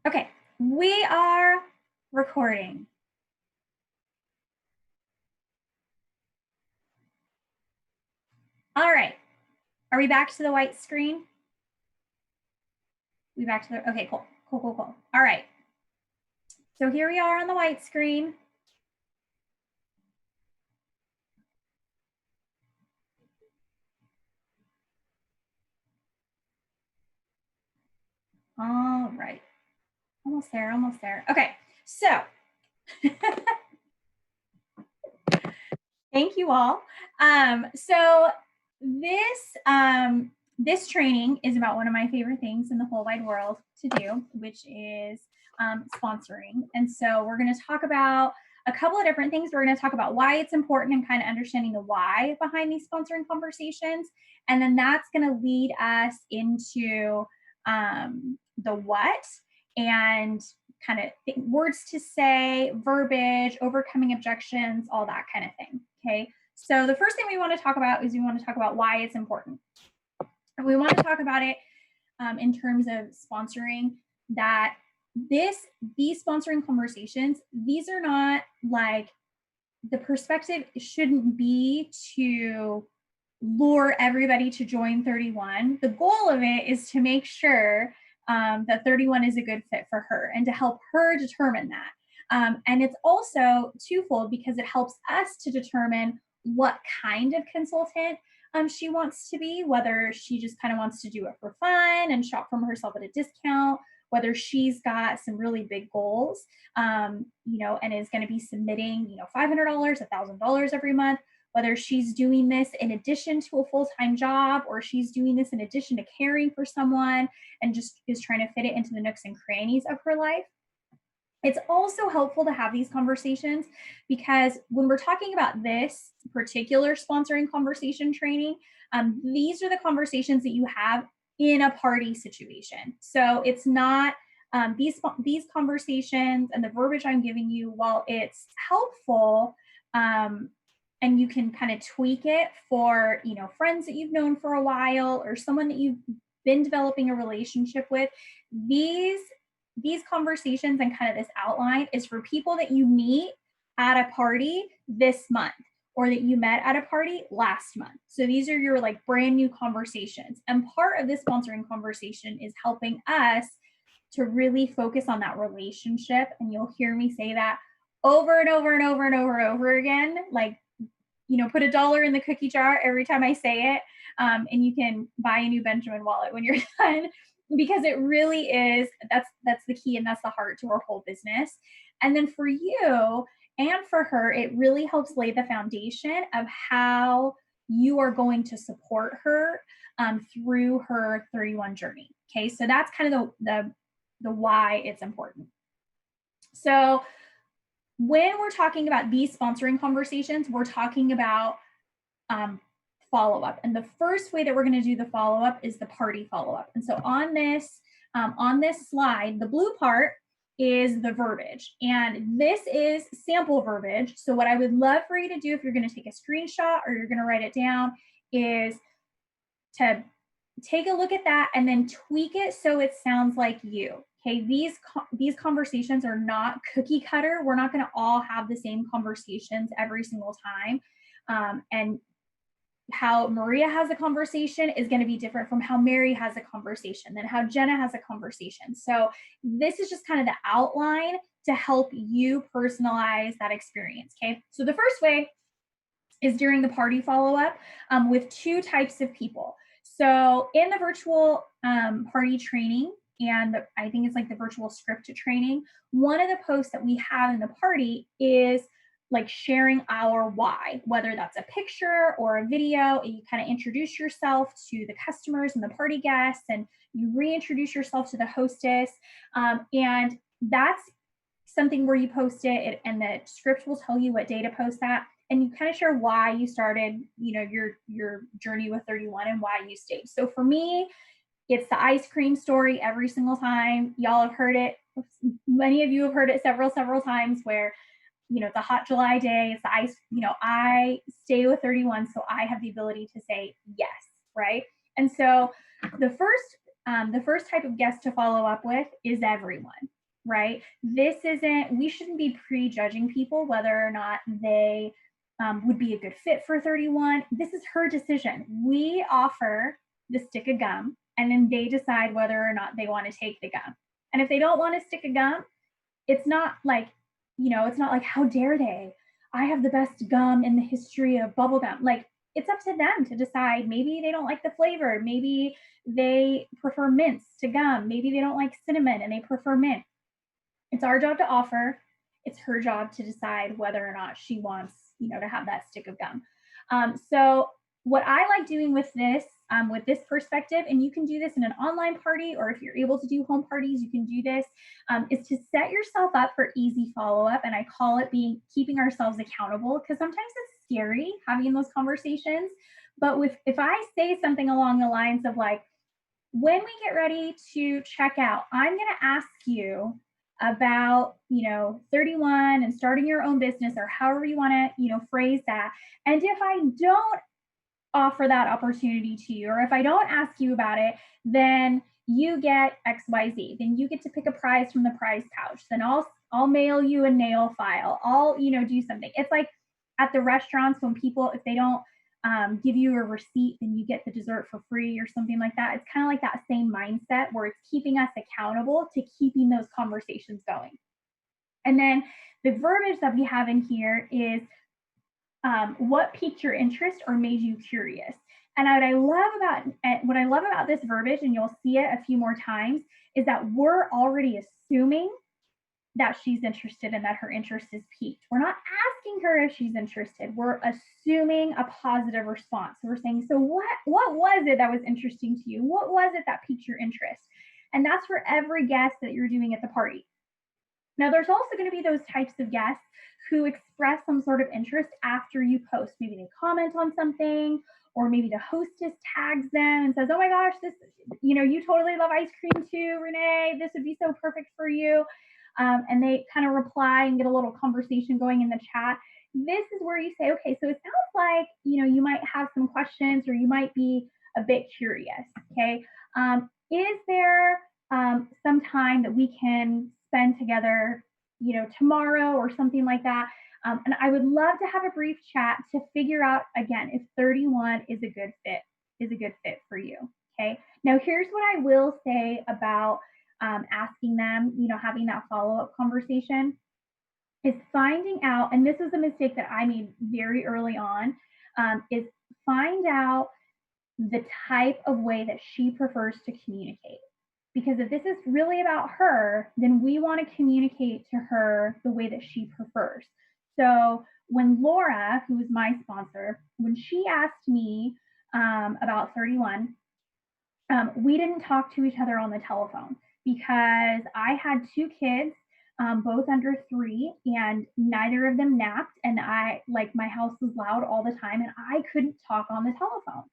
Okay, we are recording. All right, are we back to the white screen? We back to the, okay, cool. All right, so here we are on the white screen. All right, almost there. Okay, so thank you all. So this training is about one of my favorite things in the whole wide world to do, which is sponsoring. And so we're going to talk about a couple of different things. We're going to talk about why it's important and kind of understanding the why behind these sponsoring conversations. And then that's going to lead us into the what and kind of words to say, verbiage, overcoming objections, all that kind of thing. Okay. So the first thing we want to talk about is we want to talk about why it's important. And we want to talk about it in terms of sponsoring that these sponsoring conversations, these are not like, the perspective shouldn't be to lure everybody to join 31. The goal of it is to make sure that 31 is a good fit for her and to help her determine that. And it's also twofold because it helps us to determine what kind of consultant she wants to be, whether she just kind of wants to do it for fun and shop from herself at a discount, whether she's got some really big goals, and is going to be submitting, $500, $1,000 every month, whether she's doing this in addition to a full-time job or she's doing this in addition to caring for someone and just is trying to fit it into the nooks and crannies of her life. It's also helpful to have these conversations because when we're talking about this particular sponsoring conversation training, these are the conversations that you have in a party situation. So it's not these conversations and the verbiage I'm giving you, while it's helpful, and you can kind of tweak it for friends that you've known for a while or someone that you've been developing a relationship with, these conversations and kind of this outline is for people that you meet at a party this month or that you met at a party last month. So these are your like brand new conversations. And part of this sponsoring conversation is helping us to really focus on that relationship. And you'll hear me say that over and over and over and over again, like, put $1 in the cookie jar every time I say it. And you can buy a new Benjamin wallet when you're done, because it really is, that's the key and that's the heart to our whole business. And then for you and for her, it really helps lay the foundation of how you are going to support her through her 31 journey. Okay, so that's kind of the why it's important. So when we're talking about these sponsoring conversations, we're talking about follow-up. And the first way that we're going to do the follow-up is the party follow-up. And so on this slide, the blue part is the verbiage. And this is sample verbiage. So what I would love for you to do if you're going to take a screenshot or you're going to write it down is to take a look at that and then tweak it so it sounds like you. Okay, these conversations are not cookie cutter. We're not going to all have the same conversations every single time. And how Maria has a conversation is going to be different from how Mary has a conversation, than how Jenna has a conversation. So this is just kind of the outline to help you personalize that experience. Okay, so the first way is during the party follow-up with two types of people. So in the virtual party training, and I think it's like the virtual script training, one of the posts that we have in the party is like sharing our why, whether that's a picture or a video, and you kind of introduce yourself to the customers and the party guests, and you reintroduce yourself to the hostess. And that's something where you post it, and the script will tell you what day to post that. And you kind of share why you started, your journey with 31 and why you stayed. So for me, it's the ice cream story every single time. Y'all have heard it. Many of you have heard it several times where, it's a hot July day. It's the ice, I stay with 31, so I have the ability to say yes, right? And so the first the first type of guest to follow up with is everyone, right? We shouldn't be prejudging people whether or not they would be a good fit for 31. This is her decision. We offer the stick of gum, and then they decide whether or not they want to take the gum. And if they don't want to stick a gum, it's not like, it's not like, how dare they? I have the best gum in the history of bubble gum. Like, it's up to them to decide. Maybe they don't like the flavor. Maybe they prefer mints to gum. Maybe they don't like cinnamon and they prefer mint. It's our job to offer. It's her job to decide whether or not she wants, to have that stick of gum. So what I like doing with this perspective, and you can do this in an online party, or if you're able to do home parties, you can do this, is to set yourself up for easy follow-up. And I call it keeping ourselves accountable, because sometimes it's scary having those conversations. But if I say something along the lines of like, when we get ready to check out, I'm going to ask you about 31 and starting your own business, or however you want to phrase that. And if I don't offer that opportunity to you, or if I don't ask you about it, then you get XYZ. Then you get to pick a prize from the prize pouch. Then I'll mail you a nail file. I'll do something. It's like at the restaurants when people, if they don't give you a receipt, then you get the dessert for free or something like that. It's kind of like that same mindset where it's keeping us accountable to keeping those conversations going. And then the verbiage that we have in here is what piqued your interest or made you curious. And what I love about this verbiage, and you'll see it a few more times, is that we're already assuming that she's interested and that her interest is piqued. We're not asking her if she's interested. We're assuming a positive response. So we're saying, so what was it that was interesting to you? What was it that piqued your interest? And that's for every guest that you're doing at the party. Now, there's also going to be those types of guests who express some sort of interest after you post. Maybe they comment on something, or maybe the hostess tags them and says, oh my gosh, you totally love ice cream too, Renee. This would be so perfect for you. And they kind of reply and get a little conversation going in the chat. This is where you say, okay, so it sounds like, you might have some questions, or you might be a bit curious, okay? Is there some time that we can spend together, tomorrow or something like that? And I would love to have a brief chat to figure out, again, if 31 is a good fit for you, okay? Now, here's what I will say about asking them, having that follow-up conversation, is finding out, and this is a mistake that I made very early on, is find out the type of way that she prefers to communicate. Because if this is really about her, then we want to communicate to her the way that she prefers. So when Laura, who is my sponsor, when she asked me about 31, we didn't talk to each other on the telephone, because I had two kids, both under 3, and neither of them napped. And my house was loud all the time, and I couldn't talk on the telephone.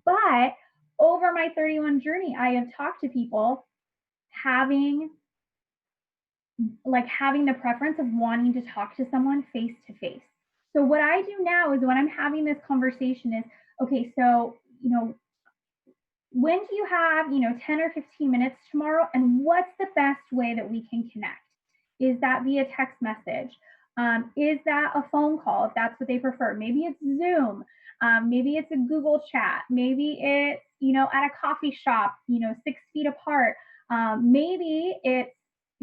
But over my 31 journey, I have talked to people having the preference of wanting to talk to someone face to face. So what I do now is, when I'm having this conversation, is, okay, so, when do you have, 10 or 15 minutes tomorrow? And what's the best way that we can connect? Is that via text message? Is that a phone call, if that's what they prefer? Maybe it's Zoom. Maybe it's a Google chat. Maybe it's, at a coffee shop, 6 feet apart. Maybe it's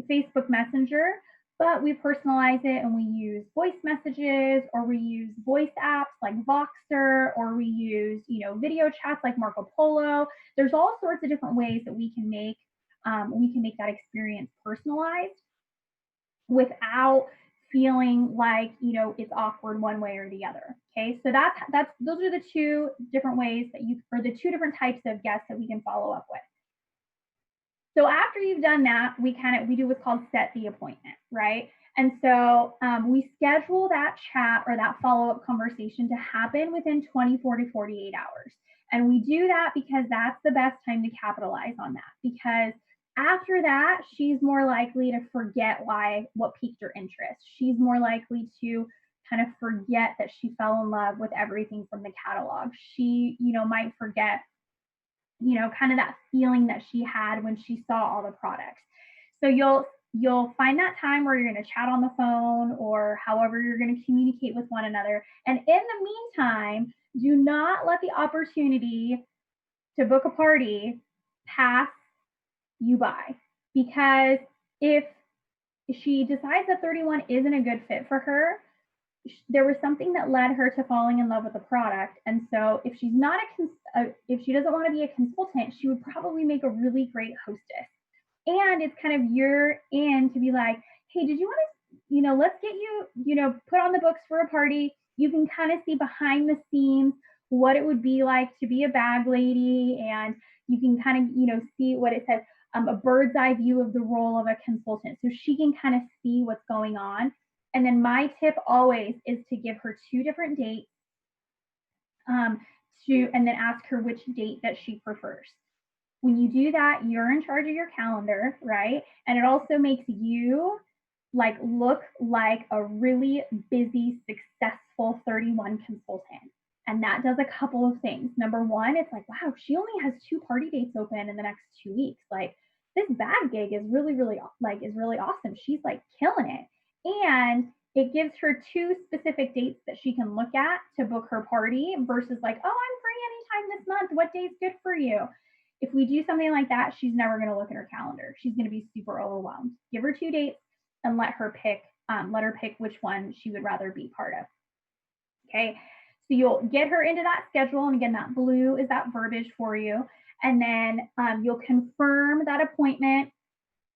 Facebook Messenger, but we personalize it and we use voice messages, or we use voice apps like Voxer, or we use, video chats like Marco Polo. There's all sorts of different ways that we can make that experience personalized without feeling like, it's awkward one way or the other. Okay, so those are the two different ways or the two different types of guests that we can follow up with. So after you've done that, we do what's called set the appointment, right? And so we schedule that chat or that follow-up conversation to happen within 24 to 48 hours. And we do that because that's the best time to capitalize on that, because after that, she's more likely to forget what piqued her interest. She's more likely to kind of forget that she fell in love with everything from the catalog. She, might forget you know, kind of that feeling that she had when she saw all the products. So you'll find that time where you're going to chat on the phone or however you're going to communicate with one another. And in the meantime, do not let the opportunity to book a party pass you by, because if she decides that 31 isn't a good fit for her, there was something that led her to falling in love with the product. And so if she's not if she doesn't want to be a consultant, she would probably make a really great hostess. And it's kind of your in to be like, hey, did you want to, you know, let's get you, you know, put on the books for a party. You can kind of see behind the scenes what it would be like to be a bag lady. And you can kind of, you know, see what it says, a bird's eye view of the role of a consultant. So she can kind of see what's going on. And then my tip always is to give her 2 different dates, and then ask her which date that she prefers. When you do that, you're in charge of your calendar, right? And it also makes you like look like a really busy, successful 31 consultant. And that does a couple of things. Number one, it's like, wow, she only has 2 party dates open in the next 2 weeks. Like, this bag gig is really, really awesome. She's like killing it. And it gives her 2 specific dates that she can look at to book her party versus like, oh, I'm free anytime this month. What day's good for you? If we do something like that, she's never going to look at her calendar. She's going to be super overwhelmed. Give her 2 dates and let her pick which one she would rather be part of. Okay, so you'll get her into that schedule. And again, that blue is that verbiage for you. And then you'll confirm that appointment,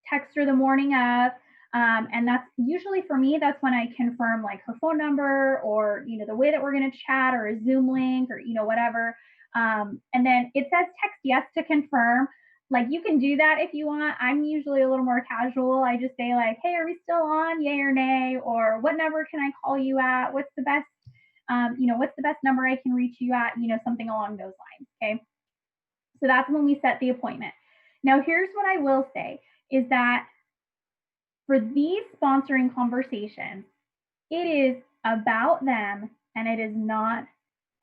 text her the morning of. And that's usually for me, that's when I confirm like her phone number or, you know, the way that we're going to chat or a Zoom link or, you know, whatever. And then it says text yes to confirm. Like, you can do that if you want. I'm usually a little more casual. I just say like, hey, are we still on? Yay or nay? Or what number can I call you at? What's the best, you know, what's the best number I can reach you at? You know, something along those lines. Okay. So that's when we set the appointment. Now, here's what I will say is that for these sponsoring conversations, it is about them and it is not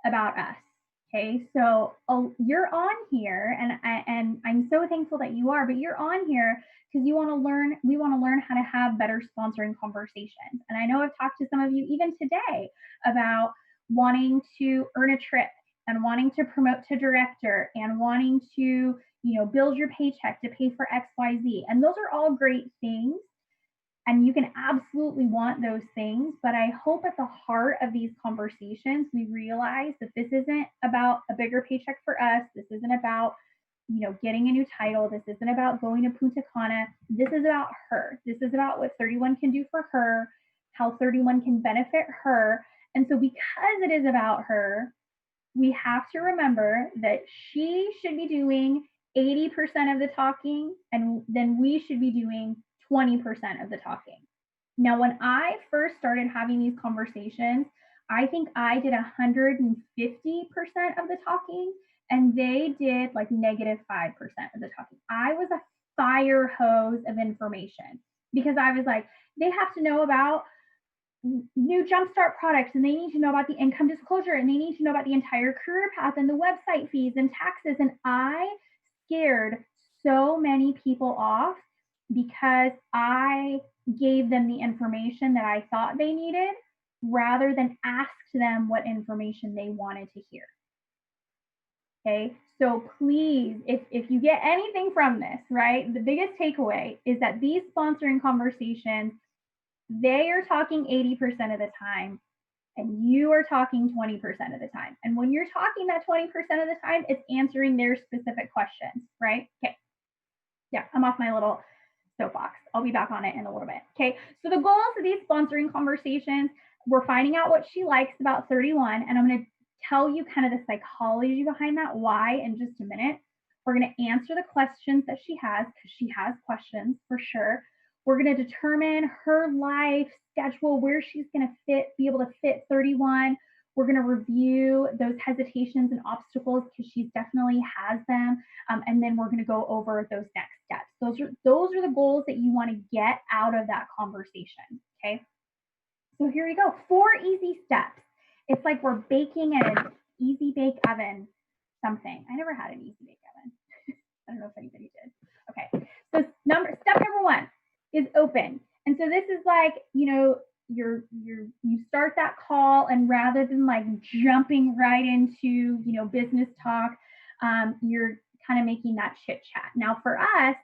about us. Okay, so you're on here, and I'm so thankful that you are, but you're on here because you want to learn. We want to learn how to have better sponsoring conversations. And I know I've talked to some of you even today about wanting to earn a trip and wanting to promote to director and wanting to, you know, build your paycheck to pay for XYZ. And those are all great things. And you can absolutely want those things, but I hope at the heart of these conversations, we realize that this isn't about a bigger paycheck for us. This isn't about, you know, getting a new title. This isn't about going to Punta Cana. This is about her. This is about what 31 can do for her, how 31 can benefit her. And so because it is about her, we have to remember that she should be doing 80% of the talking, and then we should be doing 20% of the talking. Now, when I first started having these conversations, I think I did 150% of the talking, and they did like -5% of the talking. I was a fire hose of information because I was like, they have to know about new jumpstart products, and they need to know about the income disclosure, and they need to know about the entire career path and the website fees and taxes. And I scared so many people off because I gave them the information that I thought they needed rather than asked them what information they wanted to hear. Okay, so please, if you get anything from this, right, the biggest takeaway is that these sponsoring conversations, they are talking 80% of the time, and you are talking 20% of the time. And when you're talking that 20% of the time, it's answering their specific questions, right? Okay, yeah, I'm off my little soapbox. I'll be back on it in a little bit. Okay, so the goals of these sponsoring conversations, we're finding out what she likes about 31, and I'm going to tell you kind of the psychology behind that, why, in just a minute. We're going to answer the questions that she has, because she has questions for sure. We're going to determine her life schedule, where she's going to be able to fit 31. We're going to review those hesitations and obstacles because she definitely has them. And then we're going to go over those next steps. Those are the goals that you want to get out of that conversation. Okay. So here we go. 4 easy steps. It's like we're baking in an easy bake oven. something. I never had an easy bake oven. I don't know if anybody did. Okay. So step number 1 is open. And so this is like, you start that call, and rather than like jumping right into, business talk, you're kind of making that chit chat. Now for us,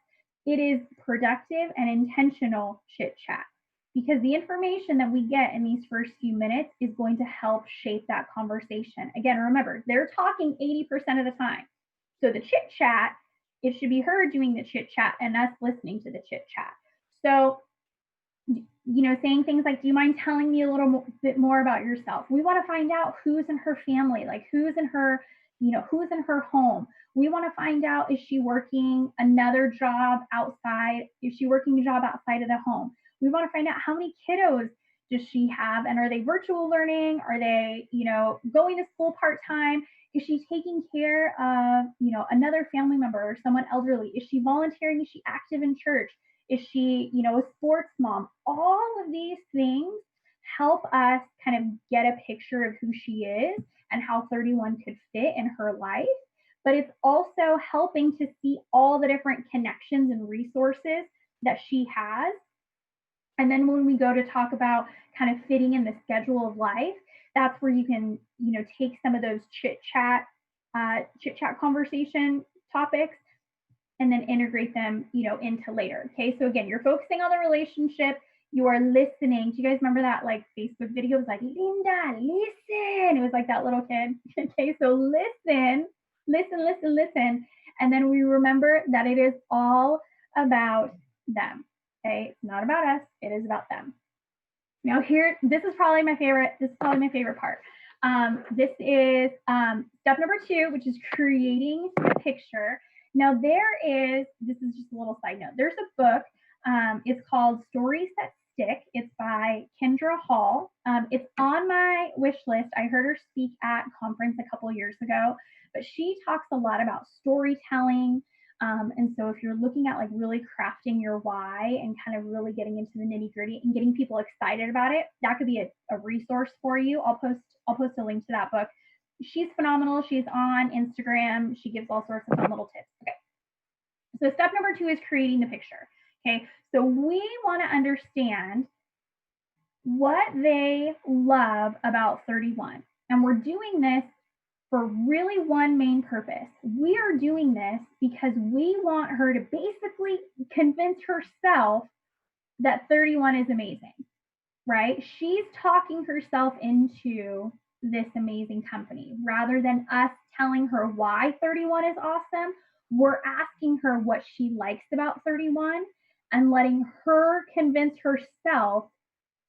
it is productive and intentional chit chat, because the information that we get in these first few minutes is going to help shape that conversation. Again, remember, they're talking 80% of the time. So the chit chat, it should be her doing the chit chat and us listening to the chit chat. So, saying things like, do you mind telling me a little bit more about yourself? We want to find out who's in her family, like who's in her home. We want to find out, is she working another job outside? Is she working a job outside of the home? We want to find out how many kiddos does she have, and are they virtual learning? Are they, going to school part-time? Is she taking care of, another family member or someone elderly? Is she volunteering? Is she active in church? Is she, a sports mom? All of these things help us kind of get a picture of who she is and how 31 could fit in her life. But it's also helping to see all the different connections and resources that she has. And then when we go to talk about kind of fitting in the schedule of life, that's where you can, take some of those chit chat conversation topics and then integrate them, into later. Okay. So again, you're focusing on the relationship. You are listening. Do you guys remember that like Facebook video? It was like, Linda, listen. It was like that little kid. Okay. So listen. And then we remember that it is all about them. Okay. It's not about us. It is about them. Now this is probably my favorite part. This is step number 2, which is creating the picture. Now this is just a little side note. There's a book, it's called Stories That Stick. It's by Kendra Hall. It's on my wish list. I heard her speak at a conference a couple years ago, but she talks a lot about storytelling. And so if you're looking at like really crafting your why and kind of really getting into the nitty gritty and getting people excited about it, that could be a resource for you. I'll post a link to that book. She's phenomenal. She's on Instagram. She gives all sorts of fun little tips. Okay. So step number 2 is creating the picture. Okay. So we want to understand what they love about 31. And we're doing this for really one main purpose. We are doing this because we want her to basically convince herself that 31 is amazing, right? She's talking herself into this amazing company. Rather than us telling her why 31 is awesome, we're asking her what she likes about 31 and letting her convince herself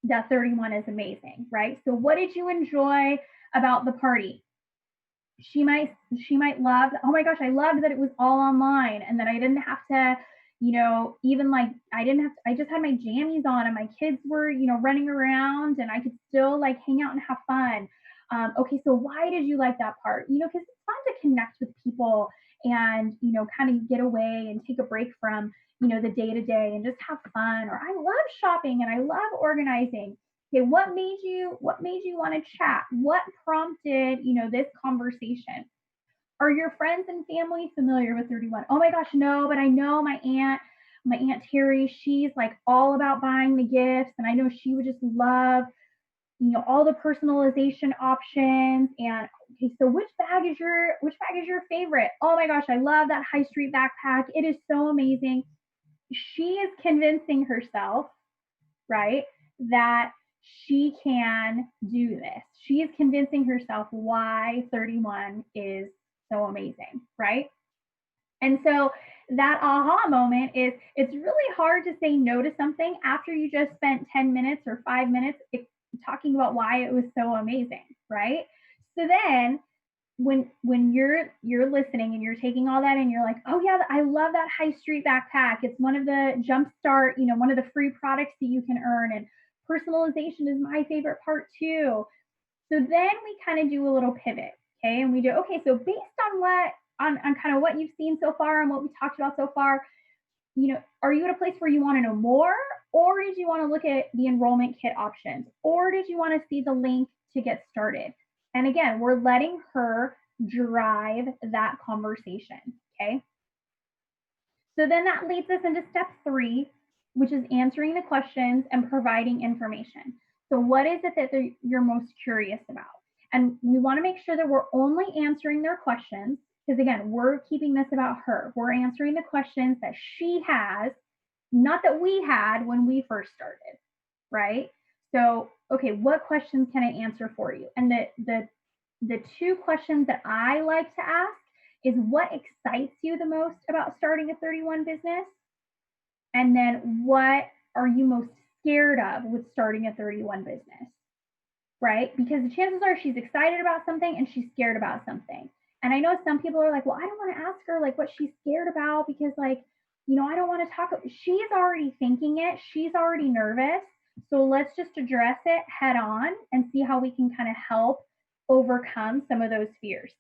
that 31 is amazing, right? So what did you enjoy about the party? She might love, oh my gosh, I loved that it was all online and that I didn't have to, even like I just had my jammies on and my kids were, running around and I could still like hang out and have fun. Okay, so why did you like that part? Because it's fun to connect with people and, kind of get away and take a break from, the day to day and just have fun. Or I love shopping and I love organizing. Okay, what made you want to chat? What prompted, this conversation? Are your friends and family familiar with 31? Oh my gosh, no, but I know my aunt Terry, she's like all about buying the gifts, and I know she would just love, all the personalization options. And okay, so which bag is your favorite? Oh my gosh, I love that high street backpack. It is so amazing. She is convincing herself, right, that she can do this. She is convincing herself why 31 is so amazing, right? And so that aha moment is, it's really hard to say no to something after you just spent 10 minutes or 5 minutes talking about why it was so amazing, right? So then when you're listening and you're taking all that and you're like, oh yeah, I love that high street backpack. It's one of the Jumpstart, one of the free products that you can earn, and personalization is my favorite part too. So then we kind of do a little pivot, okay? And we do, okay, so based on kind of what you've seen so far and what we talked about so far, are you at a place where you want to know more, or did you want to look at the enrollment kit options, or did you want to see the link to get started? And again, we're letting her drive that conversation, okay? So then that leads us into step 3, which is answering the questions and providing information. So what is it that you're most curious about? And we want to make sure that we're only answering their questions, because again, we're keeping this about her. We're answering the questions that she has, not that we had when we first started, right? So, okay, what questions can I answer for you? And the 2 questions that I like to ask is, what excites you the most about starting a 31 business? And then what are you most scared of with starting a 31 business? Right? Because the chances are she's excited about something and she's scared about something. And I know some people are like, well, I don't want to ask her like what she's scared about because like, you know, I don't want to talk. She's already thinking it. She's already nervous. So let's just address it head on and see how we can kind of help overcome some of those fears.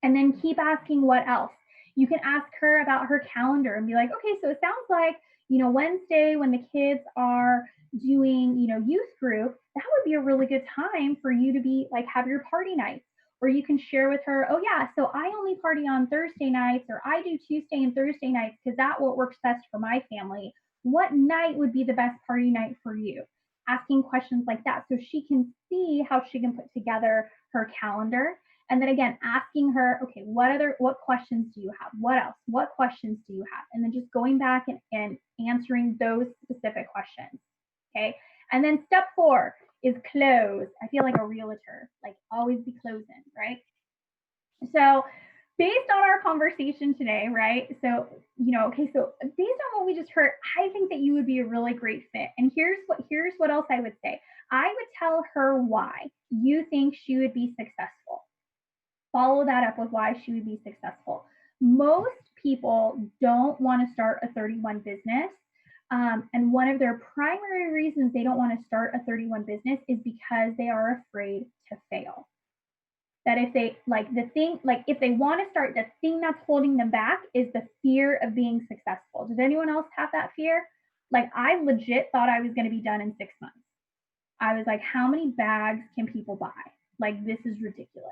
And then keep asking what else. You can ask her about her calendar and be like, okay, so it sounds like, you know, Wednesday when the kids are doing, you know, youth group, that would be a really good time for you to be like, have your party nights. Or you can share with her, oh yeah, so I only party on Thursday nights, or I do Tuesday and Thursday nights because that's what works best for my family. What night would be the best party night for you? Asking questions like that so she can see how she can put together her calendar. And then again, asking her, okay, what questions do you have? What else? What questions do you have? And then just going back and answering those specific questions. Okay. And then step 4 is close. I feel like a realtor, like always be closing, right? So based on our conversation today, right? So, you know, okay, so based on what we just heard, I think that you would be a really great fit. And here's what else I would say. I would tell her why you think she would be successful. Follow that up with why she would be successful. Most people don't want to start a 31 business. And one of their primary reasons they don't want to start a 31 business is because they are afraid to fail. That if they if they want to start, the thing that's holding them back is the fear of being successful. Does anyone else have that fear? Like, I legit thought I was going to be done in 6 months. I was like, how many bags can people buy? Like, this is ridiculous,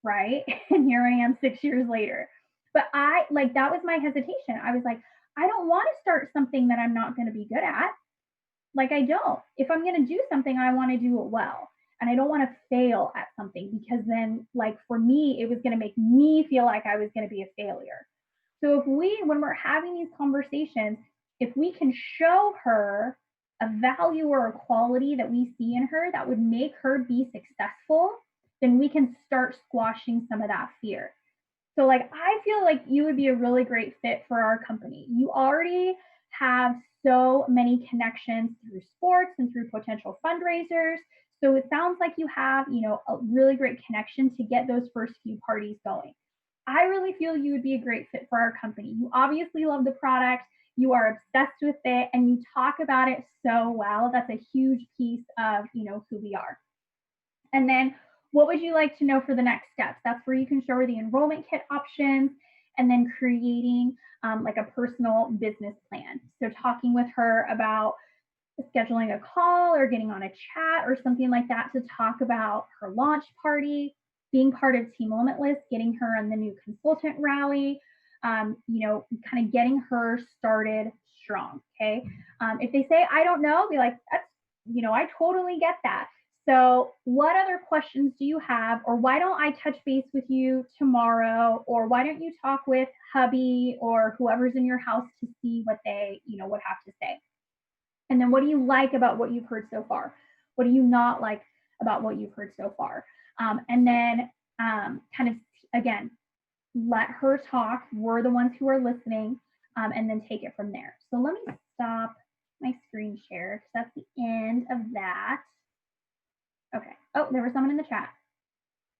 right? And here I am 6 years later. But that was my hesitation. I was like, I don't want to start something that I'm not going to be good at. Like, I don't. If I'm going to do something, I want to do it well. And I don't want to fail at something, because then, like, for me, it was going to make me feel like I was going to be a failure. So when we're having these conversations, if we can show her a value or a quality that we see in her that would make her be successful, then we can start squashing some of that fear. So like, I feel like you would be a really great fit for our company. You already have so many connections through sports and through potential fundraisers. So it sounds like you have, you know, a really great connection to get those first few parties going. I really feel you would be a great fit for our company. You obviously love the product. You are obsessed with it, and you talk about it so well. That's a huge piece of, you know, who we are. And then what would you like to know for the next steps? That's where you can show her the enrollment kit options, and then creating like a personal business plan. So talking with her about scheduling a call or getting on a chat or something like that to talk about her launch party, being part of Team Limitless, getting her on the new consultant rally, you know, kind of getting her started strong. Okay. If they say, I don't know, be like, that's, you know, I totally get that. So what other questions do you have? Or why don't I touch base with you tomorrow? Or why don't you talk with hubby or whoever's in your house to see what they, you know, would have to say? And then what do you like about what you've heard so far? What do you not like about what you've heard so far? And then kind of, again, let her talk. We're the ones who are listening, and then take it from there. So let me stop my screen share, because that's the end of that. Okay. Oh, there was someone in the chat.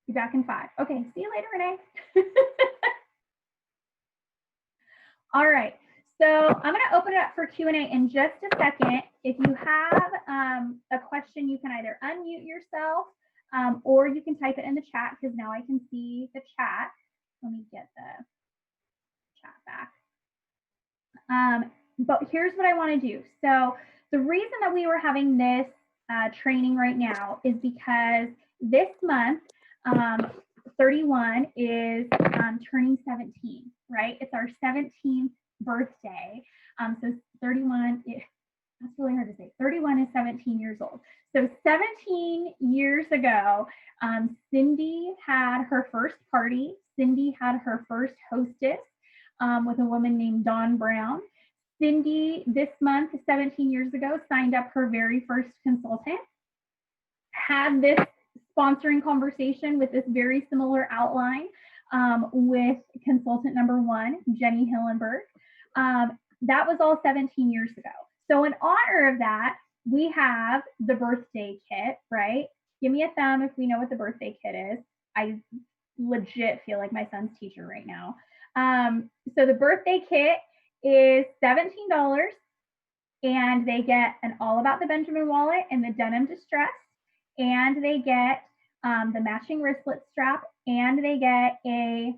Be back in 5. Okay. See you later, Renee. All right. So I'm going to open it up for Q&A in just a second. If you have a question, you can either unmute yourself or you can type it in the chat, because now I can see the chat. Let me get the chat back. But here's what I want to do. So the reason that we were having this training right now is because this month, 31 is turning 17, right? It's our 17th birthday. So 31, that's really hard to say. 31 is 17 years old. So 17 years ago, Cindy had her first party. Cindy had her first hostess with a woman named Dawn Brown. Cindy, this month, 17 years ago, signed up her very first consultant, had this sponsoring conversation with this very similar outline with consultant number 1, Jenny Hillenberg. That was all 17 years ago. So in honor of that, we have the birthday kit, right? Give me a thumb if we know what the birthday kit is. I legit feel like my son's teacher right now. So the birthday kit is $17, and they get an All About the Benjamin wallet and the denim distress, and they get the matching wristlet strap, and they get a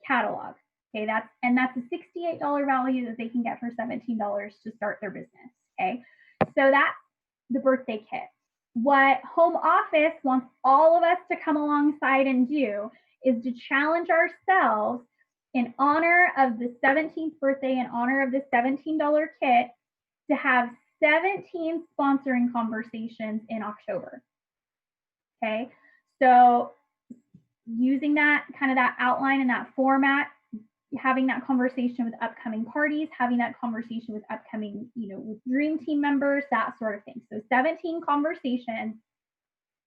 catalog. Okay, that's a $68 value that they can get for $17 to start their business. Okay, so that's the birthday kit. What home office wants all of us to come alongside and do is to challenge ourselves in honor of the 17th birthday, in honor of the $17 kit, to have 17 sponsoring conversations in October. Okay, so using that kind of that outline and that format, having that conversation with upcoming parties, having that conversation with upcoming, with dream team members, that sort of thing. So 17 conversations.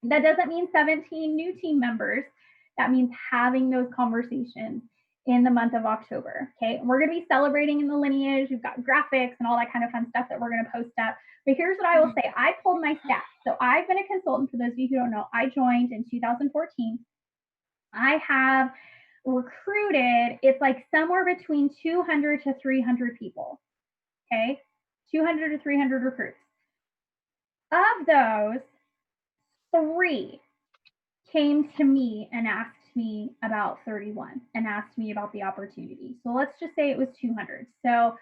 That doesn't mean 17 new team members. That means having those conversations in the month of October. Okay, and we're going to be celebrating in the lineage. We've got graphics and all that kind of fun stuff that we're going to post up. But here's what I will say. I pulled my stats. So I've been a consultant, for those of you who don't know. I joined in 2014. I have recruited, it's like somewhere between 200 to 300 people. Okay, 200 to 300 recruits. Of those, 3 came to me and asked me about 31 and asked me about the opportunity. So let's just say it was 200. So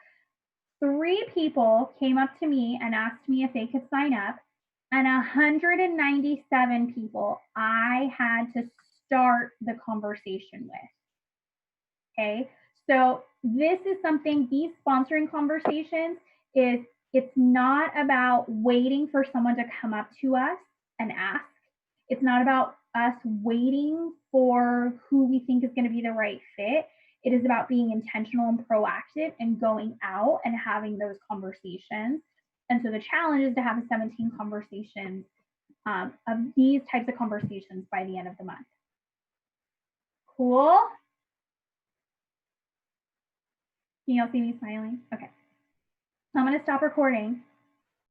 3 people came up to me and asked me if they could sign up, and 197 people I had to start the conversation with. Okay, so this is something, these sponsoring conversations it's not about waiting for someone to come up to us and ask. It's not about us waiting for who we think is going to be the right fit. It is about being intentional and proactive and going out and having those conversations. And so the challenge is to have 17 conversations of these types of conversations by the end of the month. Cool? Can you all see me smiling? Okay. So I'm going to stop recording